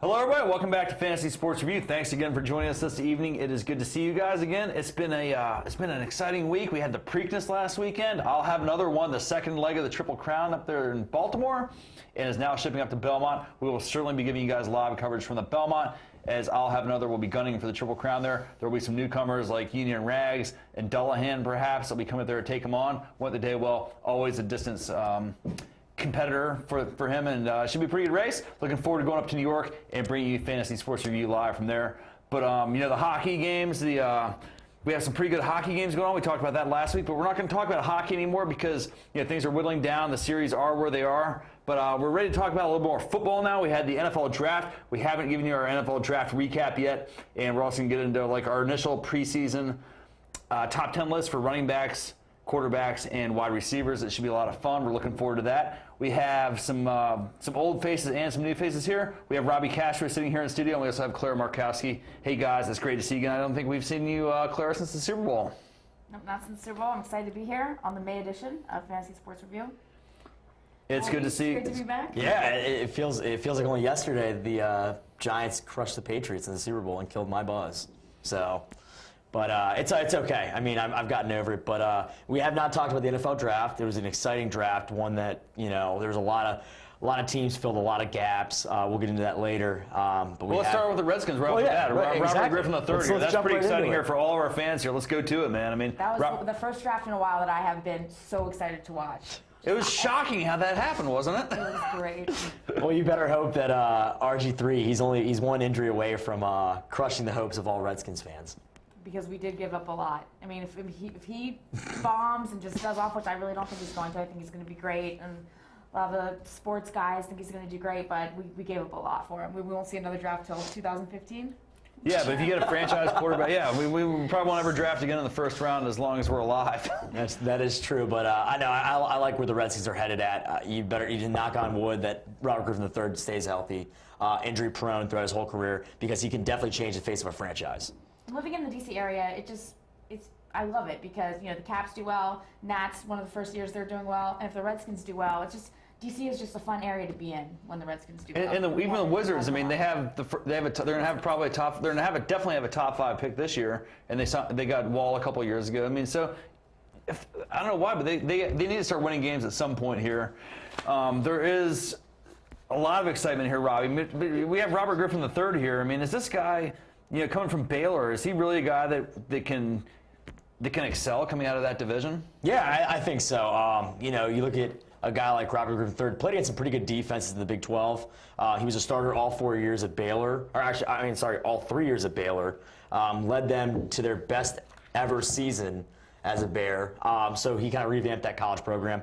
Hello, everybody. Welcome back to Fantasy Sports Review. Thanks again for joining us this evening. It is good to see you guys again. It's been an exciting week. We had the Preakness last weekend. I'll have another one, the second leg of the Triple Crown up there in Baltimore, and is now shipping up to Belmont. We will certainly be giving you guys live coverage from the Belmont, as I'll have another. We'll be gunning for the Triple Crown there. There will be some newcomers like Union Rags and Dullahan, perhaps. They'll be coming there to take them on. Went the day well. Always a distance competitor for him, and should be a pretty good race. Looking forward to going up to New York and bringing you Fantasy Sports Review live from there. But the hockey games, we have some pretty good hockey games going on. We talked about that last week, but we're not going to talk about hockey anymore because things are whittling down. The series are where they are. But we're ready to talk about a little more football now. We had the NFL draft. We haven't given you our NFL draft recap yet, and we're also going to get into our initial preseason top 10 list for running backs, quarterbacks, and wide receivers. It should be a lot of fun. We're looking forward to that. We have some old faces and some new faces here. We have Robbie Castro sitting here in the studio, and we also have Clara Markowski. Hey, guys, it's great to see you again. I don't think we've seen you, Clara, since the Super Bowl. Nope, not since the Super Bowl. I'm excited to be here on the May edition of Fantasy Sports Review. It's good to see you. It's good to be back. Yeah, it feels like only yesterday the Giants crushed the Patriots in the Super Bowl and killed my buzz. So, but it's okay. I mean, I've gotten over it. But we have not talked about the NFL draft. It was an exciting draft, one that there was a lot of teams filled a lot of gaps. We'll get into that later. But let's start with the Redskins right off the bat. Right, Robert Griffin III here. That's pretty exciting here for all of our fans here. Let's go to it, man. I mean, that was the first draft in a while that I have been so excited to watch. It was shocking how that happened, wasn't it? It was great. Well, you better hope that RG3, he's one injury away from crushing the hopes of all Redskins fans. Because we did give up a lot. I mean, if he bombs and just does off, which I really don't think he's going to, I think he's going to be great. And a lot of the sports guys think he's going to do great, but we gave up a lot for him. We won't see another draft till 2015. Yeah, but if you get a franchise quarterback, we probably won't ever draft again in the first round as long as we're alive. That is true, but I know I like where the Redskins are headed at. You just knock on wood that Robert Griffin III stays healthy, injury prone throughout his whole career, because he can definitely change the face of a franchise. Living in the DC area, I love it because the Caps do well, Nats one of the first years they're doing well, and if the Redskins do well, DC is just a fun area to be in when the Redskins do well. And even the Wizards, I mean, they're gonna have probably definitely have a top 5 pick this year, and they got Wall a couple of years ago. I mean, so I don't know why, but they need to start winning games at some point here. There is a lot of excitement here, Robbie. We have Robert Griffin III here. I mean, is this guy, coming from Baylor, is he really a guy that can excel coming out of that division? Yeah, I think so. You look at a guy like Robert Griffin III, played against some pretty good defenses in the Big 12. He was a starter all 4 years at Baylor, all 3 years at Baylor. Led them to their best ever season as a Bear. So he kind of revamped that college program.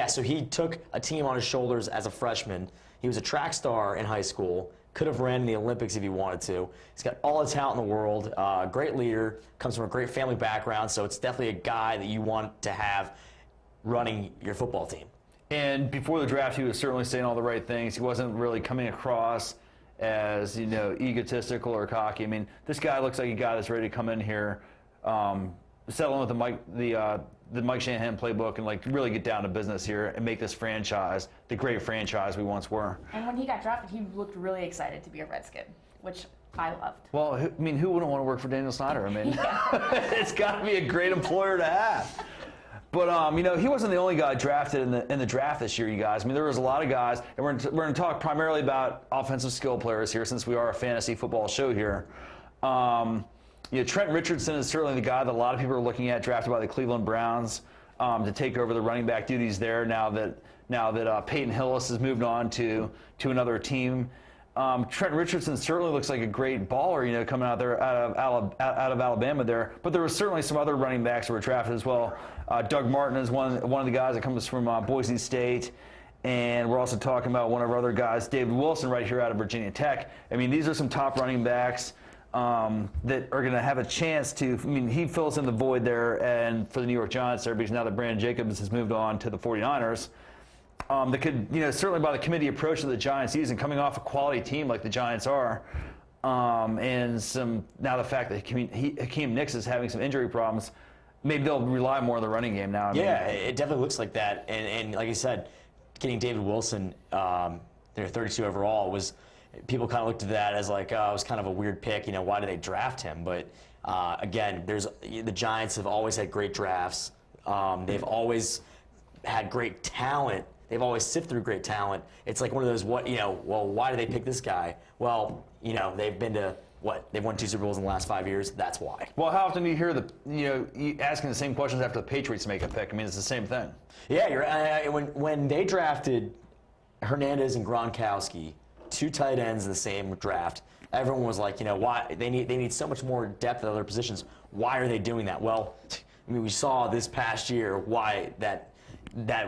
So he took a team on his shoulders as a freshman. He was a track star in high school. Could have ran in the Olympics if he wanted to. He's got all the talent in the world. Great leader. Comes from a great family background. So it's definitely a guy that you want to have running your football team. And before the draft, he was certainly saying all the right things. He wasn't really coming across as egotistical or cocky. I mean, this guy looks like a guy that's ready to come in here, settle in with the Mike Shanahan playbook, and really get down to business here and make this franchise the great franchise we once were. And when he got drafted, he looked really excited to be a Redskin, which I loved. Well, I mean, who wouldn't want to work for Daniel Snyder? I mean, it's got to be a great employer to have. But he wasn't the only guy drafted in the draft this year, you guys. I mean, there was a lot of guys, and we're going to talk primarily about offensive skill players here, since we are a fantasy football show here. Trent Richardson is certainly the guy that a lot of people are looking at, drafted by the Cleveland Browns to take over the running back duties there. Now that Peyton Hillis has moved on to another team. Trent Richardson certainly looks like a great baller, coming out there out of Alabama there. But there were certainly some other running backs that were drafted as well. Doug Martin is one of the guys that comes from Boise State. And we're also talking about one of our other guys, David Wilson, right here out of Virginia Tech. I mean, these are some top running backs that are going to have a chance to. I mean, he fills in the void there, and for the New York Giants there, because now that Brandon Jacobs has moved on to the 49ers. That could, certainly by the committee approach to the Giants season, coming off a quality team like the Giants are, and now the fact that Hakeem Nicks is having some injury problems, maybe they'll rely more on the running game now. It definitely looks like that. And like you said, getting David Wilson, 32 overall, was people kind of looked at that as like, oh, it was kind of a weird pick. Why did they draft him? But again, the Giants have always had great drafts. They've always had great talent. They've always sifted through great talent. It's like one of those, why did they pick this guy? Well, they've been to, they've won 2 Super Bowls in the last 5 years. That's why. Well, how often do you hear you asking the same questions after the Patriots make a pick? I mean, it's the same thing. Yeah, when they drafted Hernandez and Gronkowski, 2 tight ends in the same draft, everyone was like, why they need so much more depth at other positions. Why are they doing that? Well, I mean, we saw this past year why that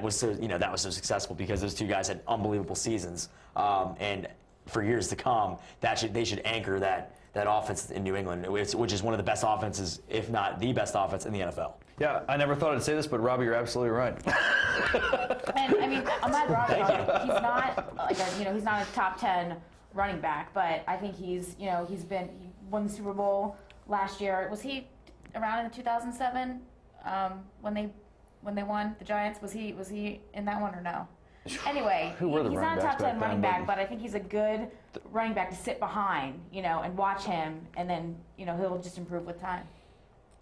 was so successful, because those 2 guys had unbelievable seasons, and for years to come, they should anchor that offense in New England, which is one of the best offenses, if not the best offense in the NFL. Yeah, I never thought I'd say this, but Robbie, you're absolutely right. And I mean, I'm not Robbie. He's not like he's not a top 10 running back, but I think he won the Super Bowl last year. Was he around in 2007 when they won the Giants? Was he in that one or no? Anyway, Who were the he's running not a top backs 10 back running then, back, but I think he's a good running back to sit behind, and watch him, and then he'll just improve with time.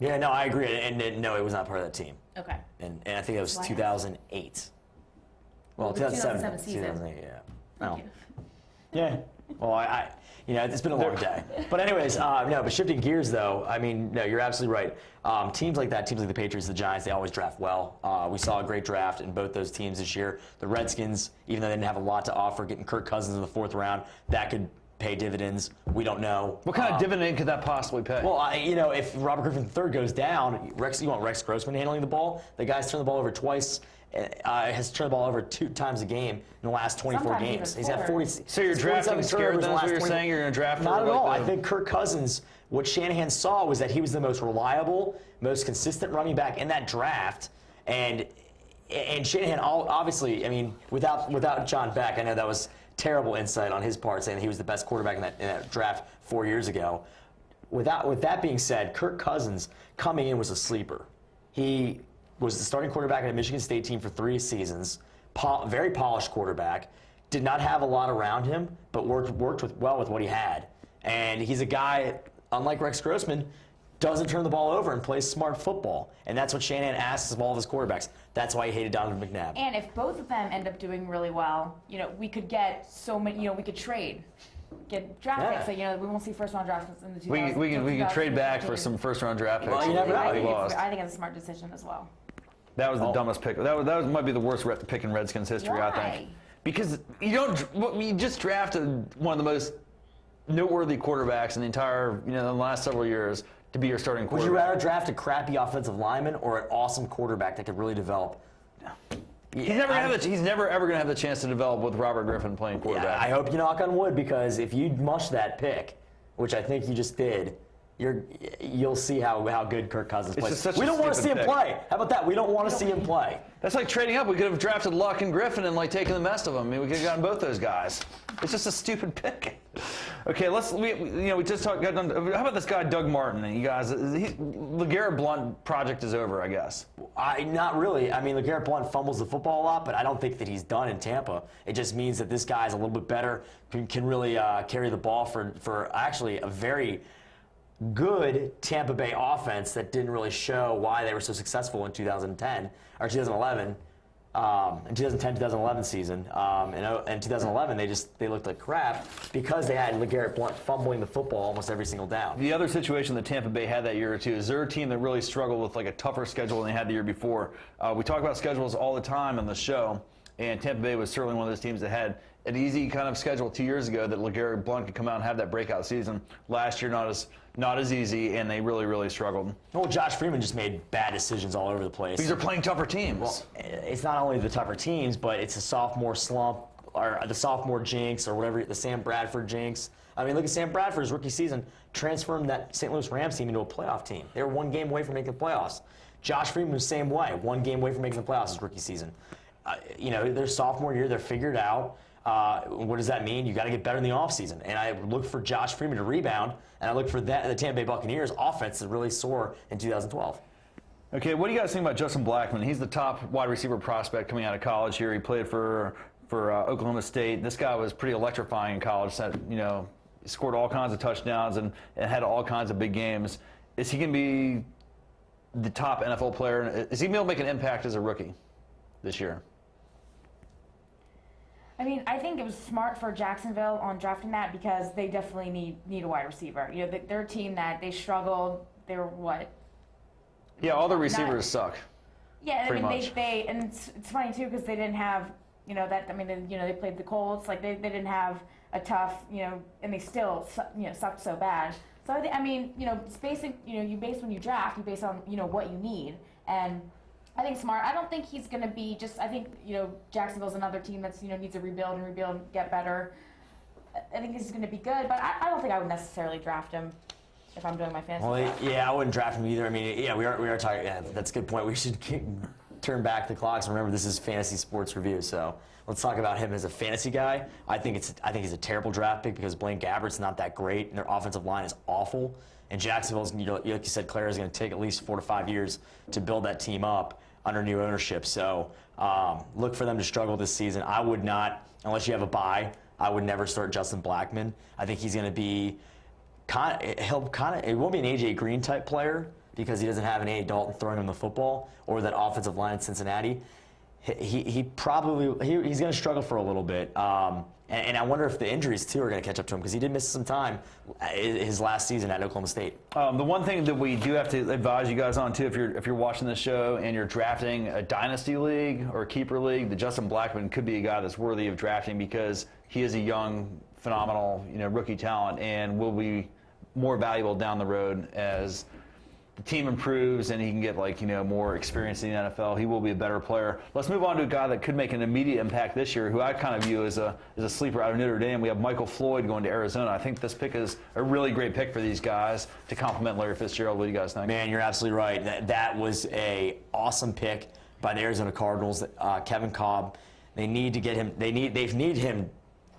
Yeah, no, I agree, and no, he was not part of that team. Okay. And I think it was Why not? 2008. Well, The 2007 season. 2008, yeah. Thank Oh. you. Yeah. Well, it's been a long day. But anyways, but shifting gears though, I mean, no, you're absolutely right. Teams like that, teams like the Patriots, the Giants, they always draft well. We saw a great draft in both those teams this year. The Redskins, even though they didn't have a lot to offer, getting Kirk Cousins in the 4th round, that could pay dividends. We don't know. What kind of dividend could that possibly pay? Well, if Robert Griffin III goes down, you want Rex Grossman handling the ball. The guy's turned the ball over twice. Has turned the ball over 2 times a game in the last 24 Sometimes games. even He's had 4. 40. So you're he's 47 drafting scared turnovers in then, the is what last you're 20 saying? You're going to draft Not for at all. like I think Kirk Cousins, what Shanahan saw was that he was the most reliable, most consistent running back in that draft. And Shanahan, obviously, I mean, without John Beck, I know that was terrible insight on his part, saying he was the best quarterback in that draft 4 years ago. With that being said, Kirk Cousins coming in was a sleeper. He was the starting quarterback in a Michigan State team for 3 seasons. Very polished quarterback. Did not have a lot around him, but worked well with what he had. And he's a guy, unlike Rex Grossman, doesn't turn the ball over and plays smart football. And that's what Shanahan asks of all of his quarterbacks. That's why he hated Donovan McNabb. And if both of them end up doing really well, we could get so many. We could get draft picks. So, we won't see first-round draft picks in the 2000s. we can trade back for some first-round draft picks. Well, you never know. I think it's a smart decision as well. That was the dumbest pick. That might be the worst pick in Redskins history, I Why? think. Because you just drafted one of the most noteworthy quarterbacks in the entire, in the last several years to be your starting Would quarterback. you rather draft a crappy offensive lineman or an awesome quarterback that could really develop? He's never ever going to have the chance to develop with Robert Griffin playing quarterback. I hope you knock on wood, because if you mush that pick, which I think you just did, you'll see how good Kirk Cousins plays. just such a We don't want to see stupid him pick. play. How about that? We don't want to see him play. That's like trading up. We could have drafted Luck and Griffin and taken the best of them. I mean, we could have gotten both those guys. It's just a stupid pick. Okay, we just got done. How about this guy Doug Martin? And you guys, LeGarrette Blount project is over, I guess. Not really. I mean, LeGarrette Blount fumbles the football a lot, but I don't think that he's done in Tampa. It just means that this guy's a little bit better, can really carry the ball for actually a very good Tampa Bay offense that didn't really show why they were so successful in 2010 or 2011. In 2010-2011 season, in 2011 they looked like crap because they had LeGarrette Blount fumbling the football almost every single down. The other situation that Tampa Bay had that year or two is they're a team that really struggled with a tougher schedule than they had the year before. We talk about schedules all the time on the show, and Tampa Bay was certainly one of those teams that had an easy kind of schedule 2 years ago that LeGarrette Blount could come out and have that breakout season. Last year, not as easy, and they really, really struggled. Well, Josh Freeman just made bad decisions all over the place. These are playing tougher teams. Well, it's not only the tougher teams, but it's a sophomore slump, or the sophomore jinx, or whatever, the Sam Bradford jinx. I mean, look at Sam Bradford's rookie season, transformed that St. Louis Rams team into a playoff team. They were 1 game away from making the playoffs. Josh Freeman was the same way, 1 game away from making the playoffs his rookie season. Their sophomore year, they're figured out. What does that mean? You got to get better in the offseason. And I look for Josh Freeman to rebound, and I look for the Tampa Bay Buccaneers offense to really soar in 2012. Okay, what do you guys think about Justin Blackmon? He's the top wide receiver prospect coming out of college here. He played for for Oklahoma State. This guy was pretty electrifying in college. Scored all kinds of touchdowns and had all kinds of big games. Is he going to be the top NFL player? Is he going to make an impact as a rookie this year? I mean, I think it was smart for Jacksonville on drafting that because they definitely need a wide receiver. They're a team that they struggled. They were what? Yeah, all the receivers suck. Yeah, pretty I mean, much. they and it's funny too because they didn't have they played the Colts, like they didn't have a tough, and they still sucked so bad. So it's basic. You base when you draft, you base on what you need, and I think smart. I don't think he's going to be just. I think Jacksonville's another team that's needs to rebuild and get better. I think he's going to be good, but I don't think I would necessarily draft him if I'm doing my fantasy. Well, draft. yeah, I wouldn't draft him either. I mean, yeah, we are talking. Yeah, that's a good point. We should turn back the clocks. Remember, this is fantasy sports review, so let's talk about him as a fantasy guy. I think he's a terrible draft pick because Blaine Gabbert's not that great, and their offensive line is awful. And Jacksonville's, like you said, Claire, is going to take at least 4 to 5 years to build that team up under new ownership. So look for them to struggle this season. I would not, unless you have a bye, I would never start Justin Blackmon. I think he's going to be it won't be an A.J. Green type player because he doesn't have an A. Dalton throwing him the football or that offensive line in Cincinnati. He's going to struggle for a little bit. And I wonder if the injuries, too, are going to catch up to him because he did miss some time his last season at Oklahoma State. The one thing that we do have to advise you guys on, too, if you're watching this show and you're drafting a dynasty league or a keeper league, that Justin Blackmon could be a guy that's worthy of drafting because he is a young, phenomenal, rookie talent and will be more valuable down the road as the team improves and he can get more experience in the NFL. He will be a better player. Let's move on to a guy that could make an immediate impact this year, who I kind of view as a sleeper out of Notre Dame. We have Michael Floyd going to Arizona. I think this pick is a really great pick for these guys to complement Larry Fitzgerald. What do you guys think? Man, you're absolutely right. That was a awesome pick by the Arizona Cardinals. Kevin Kolb. They need to get him. They need him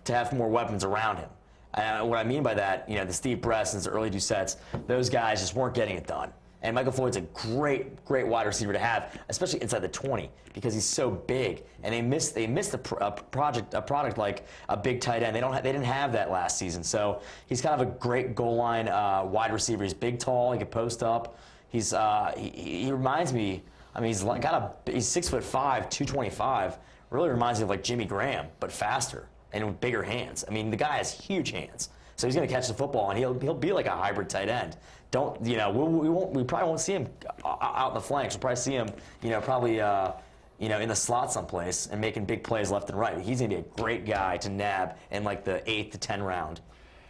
to have more weapons around him. What I mean by that, the Steve Bressons, the early Doucette's, those guys just weren't getting it done. And Michael Floyd's a great wide receiver to have, especially inside the 20, because he's so big. And they missed a product like a big tight end. They didn't have that last season. So he's kind of a great goal line wide receiver. He's big, tall. He can post up. He reminds me. I mean, he's 6'5", 225. Really reminds me of like Jimmy Graham, but faster and with bigger hands. I mean, the guy has huge hands. So he's going to catch the football, and he'll be like a hybrid tight end. We probably won't see him out in the flanks. We'll probably see him, in the slot someplace and making big plays left and right. He's going to be a great guy to nab in like the 8th to 10th round.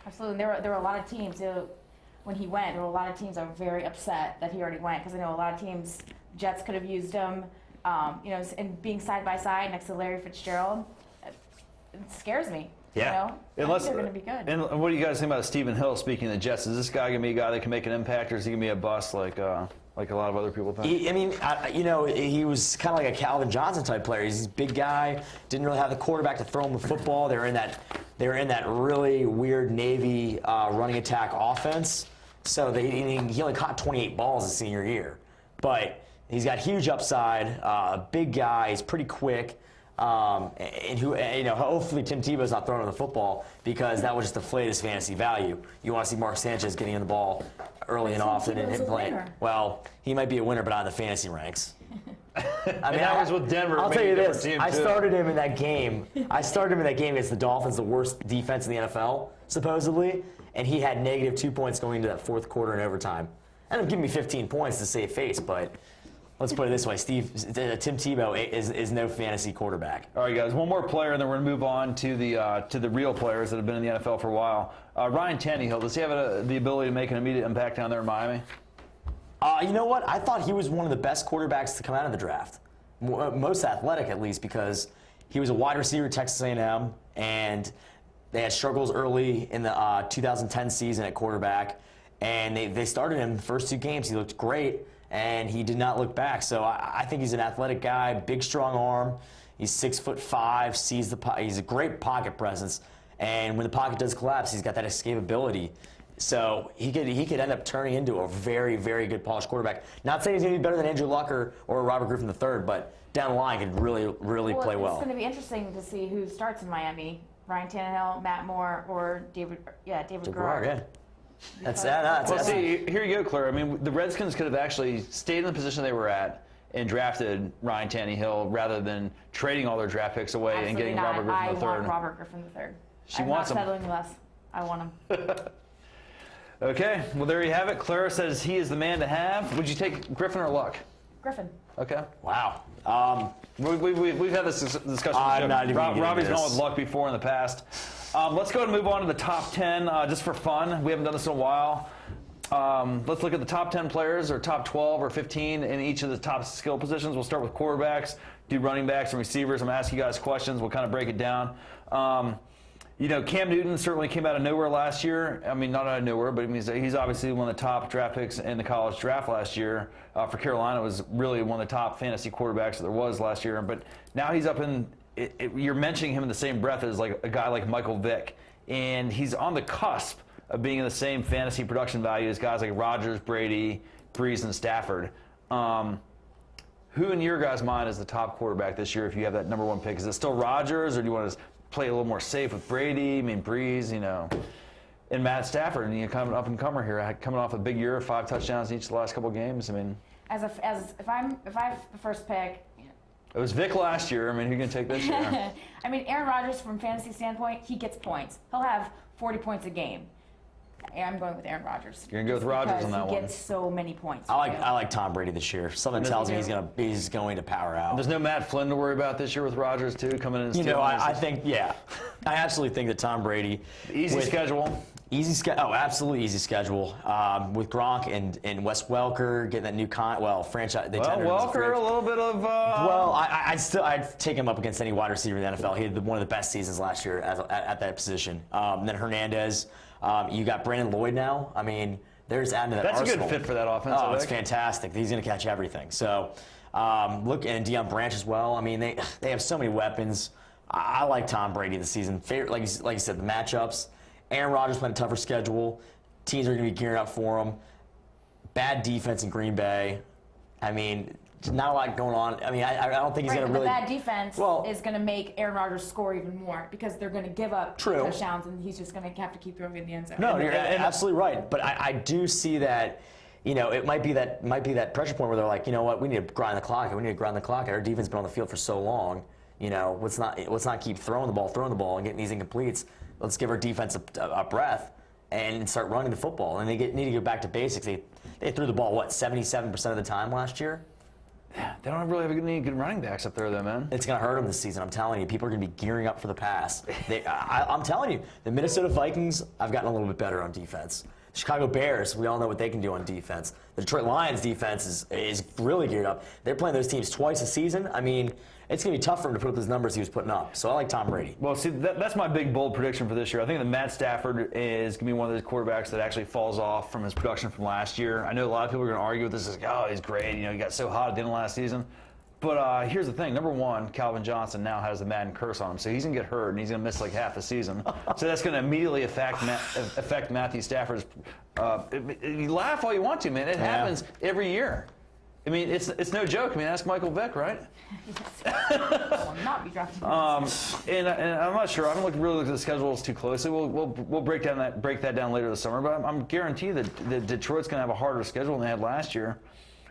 Absolutely. There were a lot of teams when he went. There were a lot of teams that were very upset that he already went because I know a lot of teams. Jets could have used him. And being side by side next to Larry Fitzgerald, it scares me. Yeah. I think they're going to be good. And what do you guys think about Stephen Hill, speaking of the Jets? Is this guy going to be a guy that can make an impact, or is he going to be a bust like a lot of other people think? He was kind of like a Calvin Johnson type player. He's a big guy, didn't really have the quarterback to throw him the football. They were in that really weird Navy running attack offense. So he only caught 28 balls his senior year. But he's got huge upside, a big guy, he's pretty quick. Hopefully Tim Tebow's not throwing him the football because that would just deflate his fantasy value. You want to see Mark Sanchez getting in the ball early and often and playing. Well, he might be a winner, but not in the fantasy ranks. I was with Denver. I'll tell you this: I started him in that game. against the Dolphins, the worst defense in the NFL, supposedly, and he had -2 points going into that fourth quarter in overtime. Ended up giving me 15 points to save face, but. Let's put it this way, Tim Tebow is no fantasy quarterback. All right, guys, one more player, and then we're going to move on to the real players that have been in the NFL for a while. Ryan Tannehill, does he have the ability to make an immediate impact down there in Miami? You know what? I thought he was one of the best quarterbacks to come out of the draft. Most athletic, at least, because he was a wide receiver at Texas A&M, and they had struggles early in the 2010 season at quarterback, and they started him the first 2 games. He looked great. And he did not look back. So I think he's an athletic guy, big, strong arm. He's 6'5", he's a great pocket presence. And when the pocket does collapse, he's got that escapability. So he could end up turning into a very, very good polished quarterback. Not saying he's going to be better than Andrew Luck or Robert Griffin III, but down the line could really play It's well. going to be interesting to see who starts in Miami: Ryan Tannehill, Matt Moore, or David Garrard. Yeah. That's Well, see, here you go, Claire. I mean, the Redskins could have actually stayed in the position they were at and drafted Ryan Tannehill rather than trading all their draft picks away and Absolutely getting not. Robert Griffin I III. want Robert Griffin III. She I'm wants not him. settling less. I want him. Okay, well, there you have it. Clara says he is the man to have. Would you take Griffin or Luck? Griffin. Okay. Wow. We've had this discussion. I'm not even getting Robbie's this. gone with Luck before in the past. Let's go and move on to the top 10 just for fun. We haven't done this in a while. Let's look at the top 10 players or top 12 or 15 in each of the top skill positions. We'll start with quarterbacks, do running backs and receivers. I'm going to ask you guys questions. We'll kind of break it down. Cam Newton certainly came out of nowhere last year. I mean, not out of nowhere, but he's obviously one of the top draft picks in the college draft last year. For Carolina, was really one of the top fantasy quarterbacks that there was last year. But now he's up in you're mentioning him in the same breath as like a guy like Michael Vick. And he's on the cusp of being in the same fantasy production value as guys like Rodgers, Brady, Brees, and Stafford. Who in your guys' mind is the top quarterback this year if you have that number one pick? Is it still Rodgers, or do you want to play a little more safe with Brady? I mean, Brees, and Matt Stafford, and kind of an up-and-comer here, coming off a big year of 5 touchdowns each of the last couple of games. I mean, If I have the first pick. It was Vic last year. I mean, who can take this year? I mean, Aaron Rodgers, from fantasy standpoint, he gets points. He'll have 40 points a game. I'm going with Aaron Rodgers. You're gonna go with Rodgers on that He one. gets so many points. I like Tom Brady this year. Something tells me he's going to power out. There's no Matt Flynn to worry about this year with Rodgers too coming in and stealing. I think, yeah, I absolutely think that Tom Brady Easy schedule. Absolutely easy schedule. With Gronk and Wes Welker getting that new franchise. They tendered him as a free Welker, agent. a little bit of. Well, I'd take him up against any wide receiver in the NFL. He had one of the best seasons last year at that position. Then Hernandez. You got Brandon Lloyd now. I mean, there's adding to that That's arsenal. a good fit for that offense. Oh, I it's think. fantastic. He's going to catch everything. So, and Deion Branch as well. I mean, they have so many weapons. I like Tom Brady this season. Favorite, like you said, the matchups. Aaron Rodgers playing a tougher schedule. Teams are going to be gearing up for him. Bad defense in Green Bay. I mean, not a lot going on. I mean, I don't think he's going to really. The bad defense is going to make Aaron Rodgers score even more because they're going to give up touchdowns, and he's just going to have to keep throwing in the end zone. No, you're absolutely right. But I do see that, it might be that pressure point where they're like, you know what, we need to grind the clock. We need to grind the clock. Our defense has been on the field for so long. Let's not keep throwing the ball and getting these incompletes. Let's give our defense a breath and start running the football. And they need to get back to basics. They threw the ball 77% of the time last year. They don't really have any good running backs up there, though, man. It's going to hurt them this season. I'm telling you, people are going to be gearing up for the pass. I'm telling you, the Minnesota Vikings have gotten a little bit better on defense. Chicago Bears, we all know what they can do on defense. The Detroit Lions defense is really geared up. They're playing those teams twice a season. I mean, it's going to be tough for him to put up those numbers he was putting up. So I like Tom Brady. Well, see, that's my big, bold prediction for this year. I think that Matt Stafford is going to be one of those quarterbacks that actually falls off from his production from last year. I know a lot of people are going to argue with this. Like, oh, he's great. He got so hot at the end of last season. But here's the thing. Number one, Calvin Johnson now has the Madden curse on him. So he's going to get hurt, and he's going to miss like half the season. So that's going to immediately affect Matthew Stafford's. You laugh all you want to, man. It happens every year. I mean, it's no joke. I mean, ask Michael Vick, right? I will not be drafting And I'm not sure. I haven't really looked at the schedules too closely. We'll break that down later this summer. But I'm guaranteed that Detroit's going to have a harder schedule than they had last year.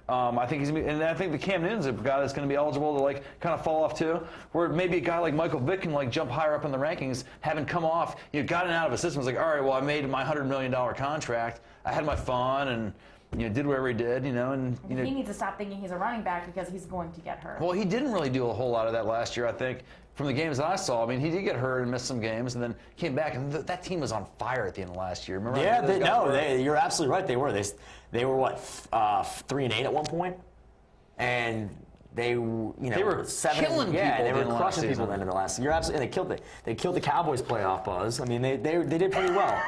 I think I think the Cam Newton's a guy that's going to be eligible to kind of fall off too. Where maybe a guy like Michael Vick can jump higher up in the rankings, having come off, gotten out of a system. It's like, all right, well, I made my $100 million contract. I had my fun and did whatever he did, and He needs to stop thinking he's a running back because he's going to get hurt. Well, he didn't really do a whole lot of that last year, I think, from the games that I saw. I mean, he did get hurt and missed some games, and then came back, and that team was on fire at the end of last year. Remember? Yeah, you're absolutely right. They were. They were what 3-8 at one point, and they were 7. killing yeah, people they were in the last crushing people season. at the end of the last. You're absolutely. And they killed the Cowboys playoff buzz. I mean, they did pretty well.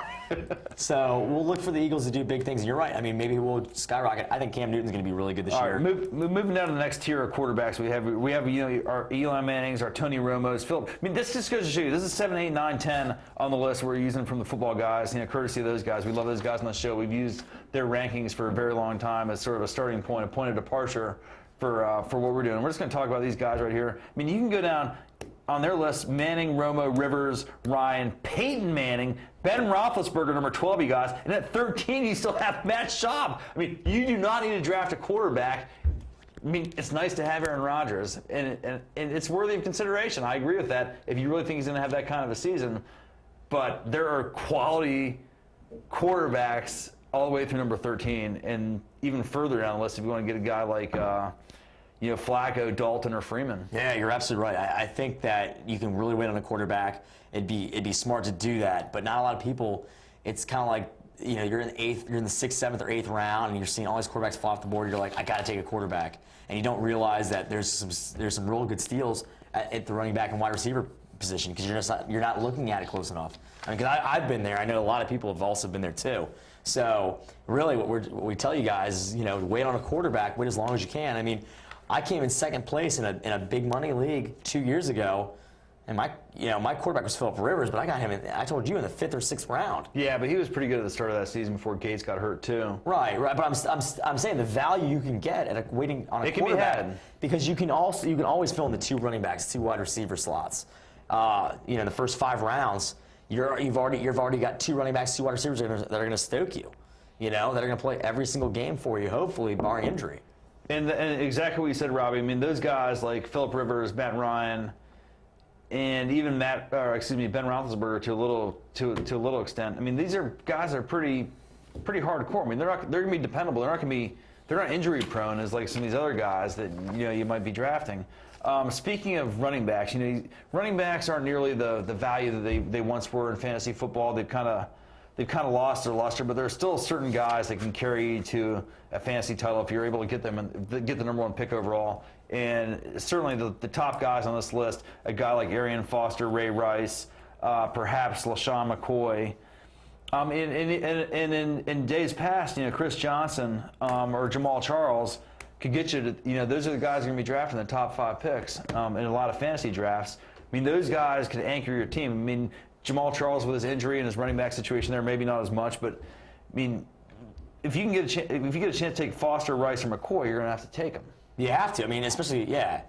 So we'll look for the Eagles to do big things. And you're right. I mean, maybe we'll skyrocket. I think Cam Newton's going to be really good this year. All right, moving down to the next tier of quarterbacks, we have our Eli Mannings, our Tony Romos, Philip. I mean, this just goes to show you, this is 7, 8, 9, 10 on the list we're using from the football guys. Courtesy of those guys. We love those guys on the show. We've used their rankings for a very long time as sort of a starting point, a point of departure for what we're doing. We're just going to talk about these guys right here. I mean, you can go down on their list: Manning, Romo, Rivers, Ryan, Peyton Manning, Ben Roethlisberger, number 12, you guys. And at 13, you still have Matt Schaub. I mean, you do not need to draft a quarterback. I mean, it's nice to have Aaron Rodgers, and it's worthy of consideration. I agree with that if you really think he's going to have that kind of a season. But there are quality quarterbacks all the way through number 13, and even further down the list if you want to get a guy like Flacco, Dalton, or Freeman. Yeah, you're absolutely right. I think that you can really win on a quarterback. It'd be smart to do that, but not a lot of people. It's kind of like, you're in the 6th, 7th, or 8th round, and you're seeing all these quarterbacks fall off the board. You're like, I got to take a quarterback, and you don't realize that there's some real good steals at the running back and wide receiver position because you're not looking at it close enough. I mean, because I've been there. I know a lot of people have also been there too. So really, what we tell you guys is, wait on a quarterback, wait as long as you can. I mean, I came in 2nd place in a big money league 2 years ago, and my quarterback was Phillip Rivers, but I got him I told you, in the 5th or 6th round. Yeah, but he was pretty good at the start of that season before Gates got hurt too. Right. But I'm saying the value you can get at waiting on a quarterback, can be had because you can always fill in the 2 running backs, 2 wide receiver slots. The first 5 rounds, you've already got 2 running backs, 2 wide receivers that are going to stoke you. That are going to play every single game for you, hopefully barring injury. And exactly what you said, Robbie. I mean, those guys like Phillip Rivers, Matt Ryan, and even Ben Roethlisberger to a little extent. I mean, these are guys that are pretty hardcore. I mean, they're going to be dependable. They're not injury prone as like some of these other guys that you might be drafting. Speaking of running backs, running backs aren't nearly the value that they once were in fantasy football. They've kind of lost their luster, but there are still certain guys that can carry you to a fantasy title if you're able to get them and get the number 1 pick overall. And certainly the top guys on this list, a guy like Arian Foster, Ray Rice, perhaps LaShawn McCoy. In days past, Chris Johnson or Jamal Charles could get you to, those are the guys who are going to be drafted in the top 5 picks in a lot of fantasy drafts. I mean, those guys could anchor your team. I mean, Jamal Charles with his injury and his running back situation there, maybe not as much, but I mean, if you get a chance to take Foster, Rice, or McCoy, you're going to have to take them. You have to. I mean, especially, yeah.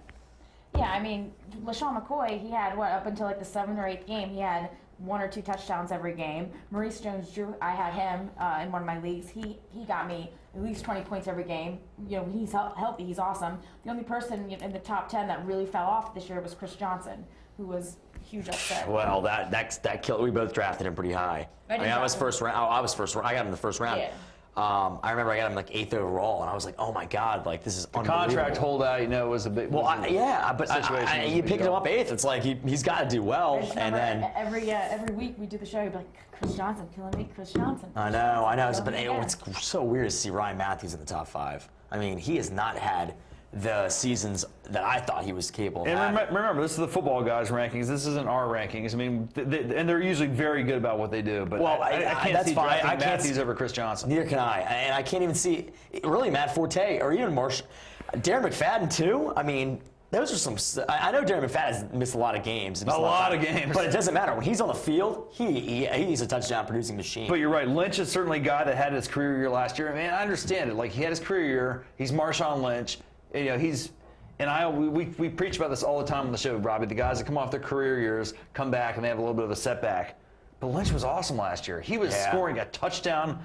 Yeah, I mean, LaShawn McCoy, he had, up until like the 7th or 8th game, he had 1 or 2 touchdowns every game. Maurice Jones-Drew, I had him in one of my leagues. He got me at least 20 points every game. When he's healthy, he's awesome. The only person in the top 10 that really fell off this year was Chris Johnson, who was huge upset. Well, that killed. We both drafted him pretty high. I was first round. I was first round. I got him in the first round. Yeah. I remember I got him like 8th overall, and I was like, oh my god, like this is unbelievable. Contract holdout, was a bit. Well, but you picked him up 8th. It's like he's got to do well, and then every week we do the show, you'd be like, Chris Johnson killing me, Chris Johnson. I know. But it's so weird to see Ryan Matthews in the top 5. I mean, he has not had the seasons that I thought he was capable of and having. remember, this is the football guys' rankings. This isn't our rankings. I mean, and they're usually very good about what they do. But I can't that's see fine. drafting I can't Matthews over Chris Johnson. Neither can I. And I can't even see really Matt Forte or even Darren McFadden too. I mean, those are some. I know Darren McFadden has missed a lot of games. A lot of games. But it doesn't matter. When he's on the field, he's a touchdown producing machine. But you're right. Lynch is certainly a guy that had his career year last year. Man, I understand it. Like, he had his career year. He's Marshawn Lynch. He's. And we preach about this all the time on the show, Robbie. The guys that come off their career years come back and they have a little bit of a setback. But Lynch was awesome last year. He was scoring a touchdown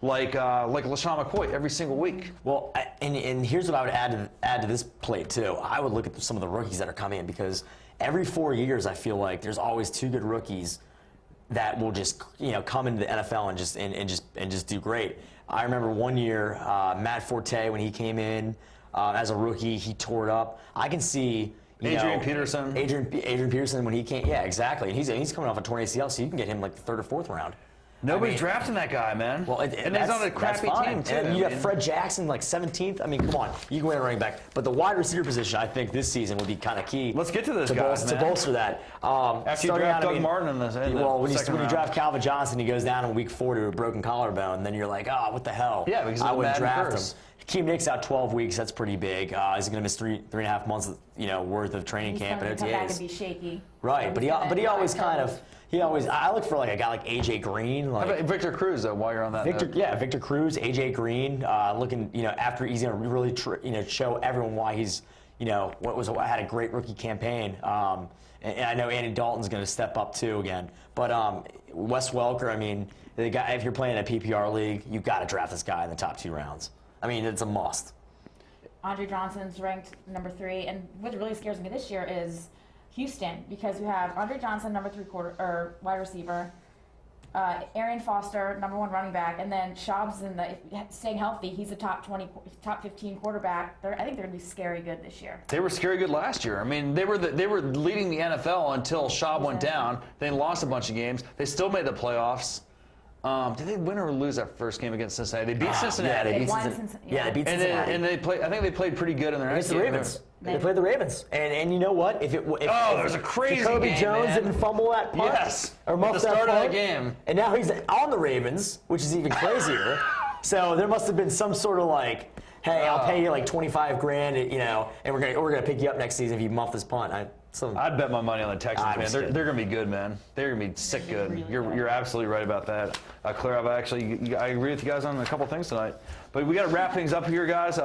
like LaShawn McCoy every single week. Well, and here's what I would add to this plate too. I would look at some of the rookies that are coming in, because every 4 years I feel like there's always 2 good rookies that will just come into the NFL and just do great. I remember one year Matt Forte, when he came in. As a rookie, he tore it up. I can see Adrian Peterson. Adrian Peterson, when he came, yeah, exactly. And he's coming off a torn ACL, so you can get him like the 3rd or 4th round. Nobody's drafting that guy, man. Well, and he's on a crappy team too. And you have Fred Jackson like 17th. I mean, come on, you can win a running back. But the wide receiver position, I think this season would be kind of key. Let's get to those guys, to bolster that. After you draft Doug Martin in the when second you round. draft Calvin Johnson, he goes down in week 4 to a broken collarbone, and then you're like, oh, what the hell? Yeah, because I wouldn't draft curse. him. Keem Nick's out 12 weeks. That's pretty big. He's going to miss three and a half months, worth of training camp at OTAs. He's going to come back and be shaky. Right, but he always kind of I look for like a guy like AJ Green, How about Victor Cruz though? While you're on that, Victor Cruz, AJ Green, looking after he's going to really show everyone why he's had a great rookie campaign. And I know Andy Dalton's going to step up too again, but Wes Welker, I mean, the guy, if you're playing a PPR league, you've got to draft this guy in the top 2 rounds. I mean, it's a must. Andre Johnson's ranked number 3, and what really scares me this year is Houston, because we have Andre Johnson, number 3 wide receiver, Arian Foster, number 1 running back, and then Schaub's staying healthy. He's a top 15 quarterback. I think they're going to be scary good this year. They were scary good last year. I mean, they were leading the NFL until Schaub went down. They lost a bunch of games. They still made the playoffs. Did they win or lose that first game against Cincinnati? They beat Cincinnati. Yeah, They won Cincinnati. they beat Cincinnati. And they played. I think they played pretty good in their Against next the game. Ravens. They played the Ravens. And you know what? If there's a crazy Jacoby game, Jones man. didn't fumble that punt. Yes. Or At muff the that start of that punt, game. And now he's on the Ravens, which is even crazier. So there must have been some sort of like, hey, I'll pay you like $25,000, and we're gonna pick you up next season if you muff this punt. I'd bet my money on the Texans, I'm man. just They're kidding. going to be good, man. They're going to be sick good. really You're absolutely right about that. Claire, I agree with you guys on a couple things tonight. But we got to wrap things up here, guys.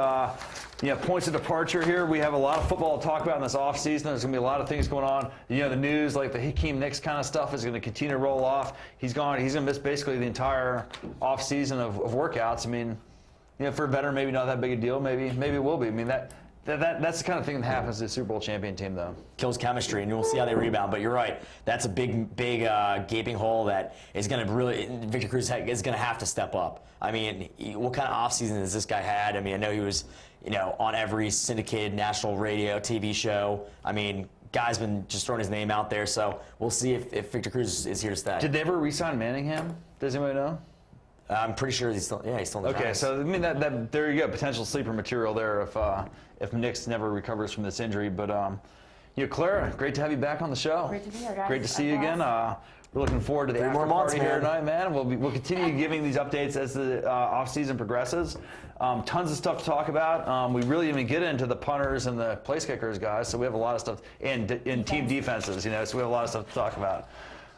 Points of departure here. We have a lot of football to talk about in this offseason. There's going to be a lot of things going on. The news, like the Hakeem Nicks kind of stuff, is going to continue to roll off. He's going to miss basically the entire offseason of workouts. I mean, for a veteran, maybe not that big a deal. Maybe it will be. I mean, that's the kind of thing that happens to a Super Bowl champion team, though. Kills chemistry, and we'll see how they rebound. But you're right. That's a big gaping hole that is going to really – Victor Cruz is going to have to step up. I mean, what kind of offseason has this guy had? I mean, I know he was, on every syndicated national radio, TV show. I mean, guy's been just throwing his name out there. So we'll see if Victor Cruz is here to stay. Did they ever re-sign Manningham? Does anybody know? I'm pretty sure he's still in the Okay, Giants. so I mean that there you go, potential sleeper material there if Nicks never recovers from this injury. But Clara, great to have you back on the show. Great to be here, guys. Great to see you again. We're looking forward to the 3 more after months, party here man. tonight, man. We'll continue giving these updates as the off season progresses. Tons of stuff to talk about. We really didn't even get into the punters and the place kickers, guys. So we have a lot of stuff in team defenses. So we have a lot of stuff to talk about.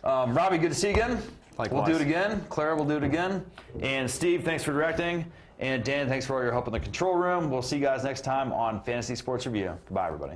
Robbie, good to see you again. Likewise. We'll do it again. Clara will do it again. And Steve, thanks for directing. And Dan, thanks for all your help in the control room. We'll see you guys next time on Fantasy Sports Review. Goodbye, everybody.